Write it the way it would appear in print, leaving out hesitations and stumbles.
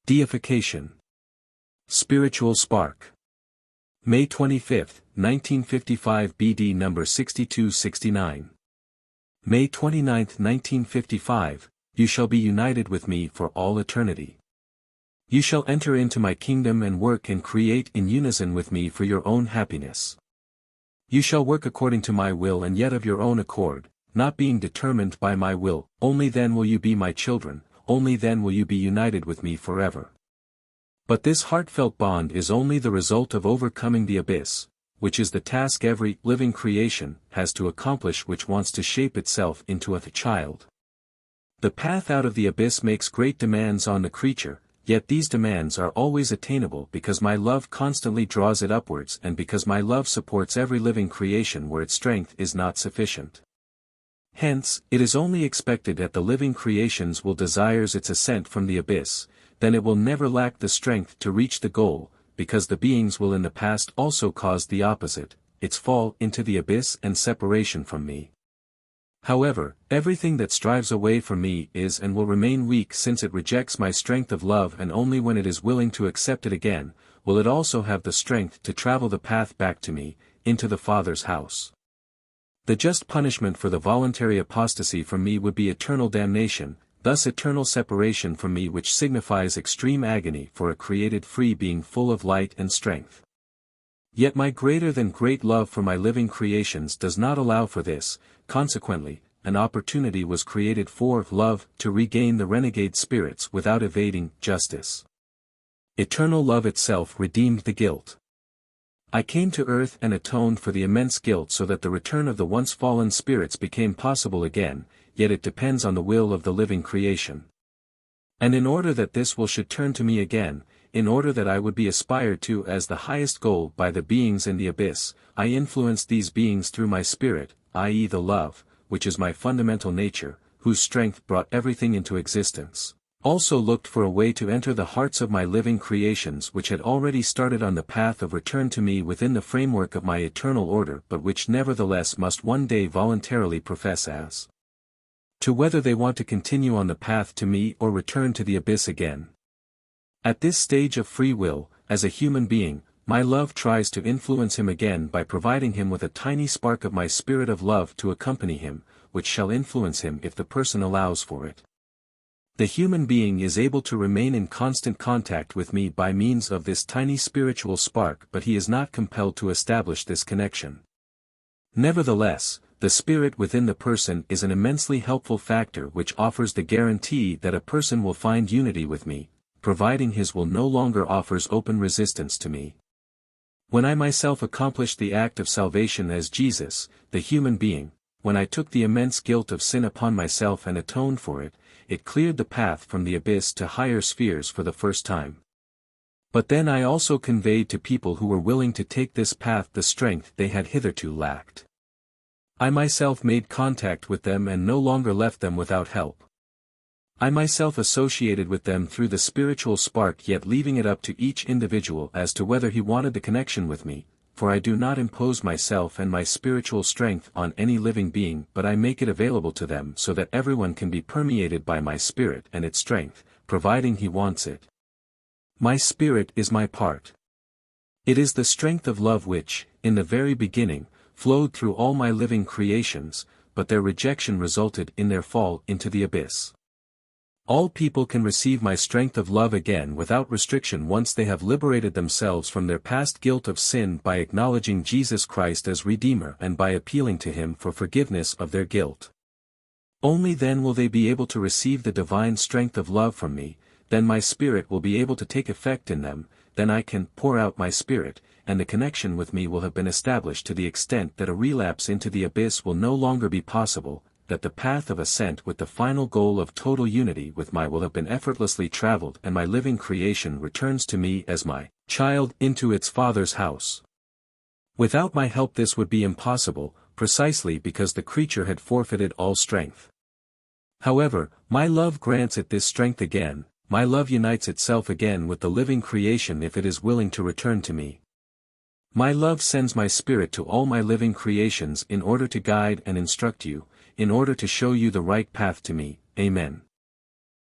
Deification. Spiritual spark. May 25, 1955 BD number 6269. May 29, 1955, you shall be united with me for all eternity. You shall enter into my kingdom and work and create in unison with me for your own happiness. You shall work according to my will and yet of your own accord, not being determined by my will, only then will you be my children, only then will you be united with me forever. But this heartfelt bond is only the result of overcoming the abyss, which is the task every living creation has to accomplish which wants to shape itself into a child. The path out of the abyss makes great demands on the creature, yet these demands are always attainable because my love constantly draws it upwards and because my love supports every living creation where its strength is not sufficient. Hence, it is only expected that the living creations will desires its ascent from the abyss, then it will never lack the strength to reach the goal, because the beings will in the past also cause the opposite, its fall into the abyss and separation from me. However, everything that strives away from me is and will remain weak since it rejects my strength of love, and only when it is willing to accept it again, will it also have the strength to travel the path back to me, into the Father's house. The just punishment for the voluntary apostasy from me would be eternal damnation, thus eternal separation from me, which signifies extreme agony for a created free being full of light and strength. Yet my greater than great love for my living creations does not allow for this, consequently, an opportunity was created for love to regain the renegade spirits without evading justice. Eternal love itself redeemed the guilt. I came to earth and atoned for the immense guilt so that the return of the once fallen spirits became possible again, yet it depends on the will of the living creation. And in order that this will should turn to me again, in order that I would be aspired to as the highest goal by the beings in the abyss, I influenced these beings through my spirit, i.e. the love, which is my fundamental nature, whose strength brought everything into existence. Also looked for a way to enter the hearts of my living creations which had already started on the path of return to me within the framework of my eternal order, but which nevertheless must one day voluntarily profess as to whether they want to continue on the path to me or return to the abyss again. At this stage of free will, as a human being, my love tries to influence him again by providing him with a tiny spark of my spirit of love to accompany him, which shall influence him if the person allows for it. The human being is able to remain in constant contact with me by means of this tiny spiritual spark, but he is not compelled to establish this connection. Nevertheless, the spirit within the person is an immensely helpful factor which offers the guarantee that a person will find unity with me, providing his will no longer offers open resistance to me. When I myself accomplished the act of salvation as Jesus, the human being, when I took the immense guilt of sin upon myself and atoned for it, it cleared the path from the abyss to higher spheres for the first time. But then I also conveyed to people who were willing to take this path the strength they had hitherto lacked. I myself made contact with them and no longer left them without help. I myself associated with them through the spiritual spark, yet leaving it up to each individual as to whether he wanted the connection with me, for I do not impose myself and my spiritual strength on any living being, but I make it available to them so that everyone can be permeated by my spirit and its strength, providing he wants it. My spirit is my part. It is the strength of love which, in the very beginning, flowed through all my living creations, but their rejection resulted in their fall into the abyss. All people can receive my strength of love again without restriction once they have liberated themselves from their past guilt of sin by acknowledging Jesus Christ as Redeemer and by appealing to Him for forgiveness of their guilt. Only then will they be able to receive the divine strength of love from me, then my spirit will be able to take effect in them, then I can pour out my spirit, and the connection with me will have been established to the extent that a relapse into the abyss will no longer be possible, that the path of ascent with the final goal of total unity with my will have been effortlessly traveled, and my living creation returns to me as my child into its Father's house. Without my help this would be impossible, precisely because the creature had forfeited all strength. However, my love grants it this strength again, my love unites itself again with the living creation if it is willing to return to me. My love sends my spirit to all my living creations in order to guide and instruct you, in order to show you the right path to me. Amen.